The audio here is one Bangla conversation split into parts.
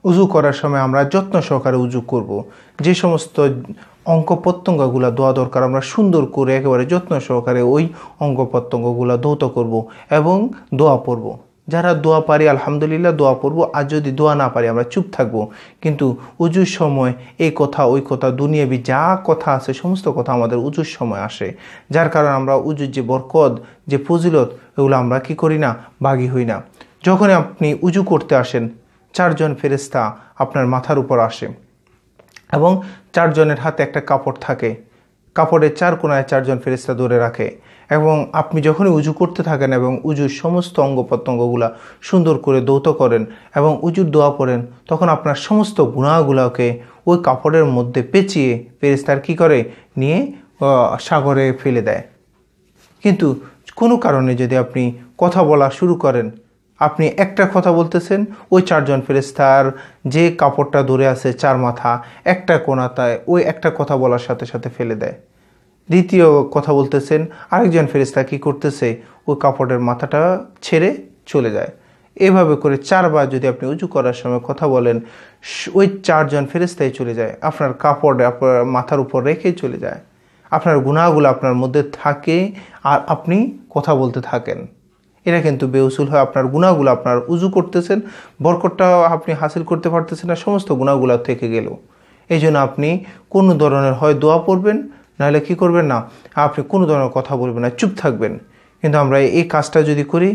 উজু করার সময় আমরা যত্ন সহকারে উজু করব। যে সমস্ত অঙ্গ প্রত্যঙ্গগুলো ধোয়া দরকার আমরা সুন্দর করে একেবারে যত্ন সহকারে ওই অঙ্গ প্রত্যঙ্গগুলো ধৌত করব এবং দোয়া পড়ব। যারা দোয়া পারি আলহামদুলিল্লাহ দোয়া পড়ব, আর যদি দোয়া না পারি আমরা চুপ থাকব। কিন্তু উজুর সময় এই কথা ওই কথা দুনিয়াবি যা কথা আছে সমস্ত কথা আমাদের উজুর সময় আসে, যার কারণে আমরা উজুর যে বরকত যে ফজিলত এগুলো আমরা কি করি না, ভাগী হই না। যখন আপনি উজু করতে আসেন 4 জন ফেরেশতা আপনার মাথার উপর আসে এবং 4 জনের হাতে একটা কাপড় থাকে, কাপড়ের 4 কোণায় 4 জন ফেরেশতা ধরে রাখে এবং আপনি যখনই উজু করতে থাকেন এবং উজুর সমস্ত অঙ্গ প্রত্যঙ্গগুলা সুন্দর করে ধৌত করেন এবং উজুর দোয়া পড়েন, তখন আপনার সমস্ত গুনাহগুলোকে ওই কাপড়ের মধ্যে পেঁচিয়ে ফেরেশতার কি করে নিয়ে সাগরে ফেলে দেয়। কিন্তু কোনো কারণে যদি আপনি কথা বলা শুরু করেন, আপনি একটা কথা বলতেছেন, ওই 4 জন ফেরেশতার যে কাপড়টা ধরে আছে 4 মাথা একটা কোণাতায় ওই একটা কথা বলার সাথে সাথে ফেলে দেয়। দ্বিতীয় কথা বলতেছেন, আরেকজন ফেরেশতা কি করতেছে, ওই কাপড়ের মাথাটা ছেড়ে চলে যায়। এভাবে করে 4 বার যদি আপনি উজু করার সময় কথা বলেন, ওই 4 জন ফেরেশতাই চলে যায়, আপনার কাপড় আপনার মাথার উপর রেখেই চলে যায়। আপনার গুনাহগুলো আপনার মধ্যে থাকে আর আপনি কথা বলতে থাকেন। এটা কিন্তু বেউসুল হয়, আপনার গুনাহগুলো আপনার উজু করতেছেন, বরকতটা আপনি হাসিল করতে পারতেছেন না, সমস্ত গুনাহগুলো থেকে গেল। এই জন্য আপনি কোনো ধরনের হয় দোয়া পড়বেন, নাহলে কি করবেন না, আপনি কোনো ধরনের কথা বলবেন না, চুপ থাকবেন। কিন্তু আমরা এই কাজটা যদি করি,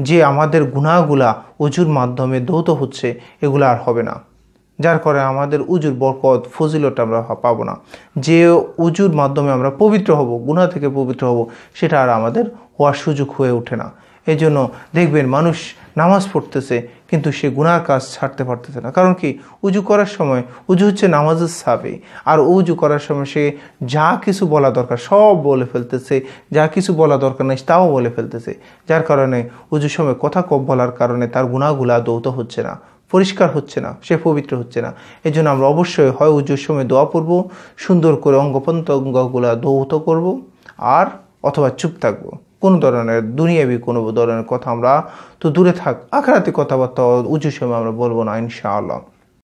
যে আমাদের গুনাহগুলা উজুর মাধ্যমে ধৌত হচ্ছে, এগুলো আর হবে না, যার কারণে আমাদের উজুর বরকত ফজিলত আমরা পাবো না। যে উজুর মাধ্যমে আমরা পবিত্র হব, গুনাহ থেকে পবিত্র হব, সেটা আর আমাদের হওয়ার সুযোগ হয়ে ওঠে না। এই জন্য দেখবেন মানুষ নামাজ পড়তেছে কিন্তু সে গুনার কাজ ছাড়তে পারতেছে না। কারণ কি, উজু করার সময়, উজু হচ্ছে নামাজের সাবে, আর উজু করার সময় সে যা কিছু বলা দরকার সব বলে ফেলতেছে, যা কিছু বলা দরকার নেই তাও বলে ফেলতেছে। যার কারণে উজুর সময় কথা কম বলার কারণে তার গুনাহগুলা ধৌত হচ্ছে না, পরিষ্কার হচ্ছে না, সে পবিত্র হচ্ছে না। এই জন্য আমরা অবশ্যই হয় উজুর সময় দোয়া পড়ব, সুন্দর করে অঙ্গ প্রত্যঙ্গগুলা ধৌত করব, আর অথবা চুপ থাকবো। কোনো ধরনের দুনিয়াবি কোনো ধরনের কথা আমরা তো দূরে থাক, আখেরাতি কথাবার্তা উজুর সময় আমরা বলবো না ইনশাআল্লাহ।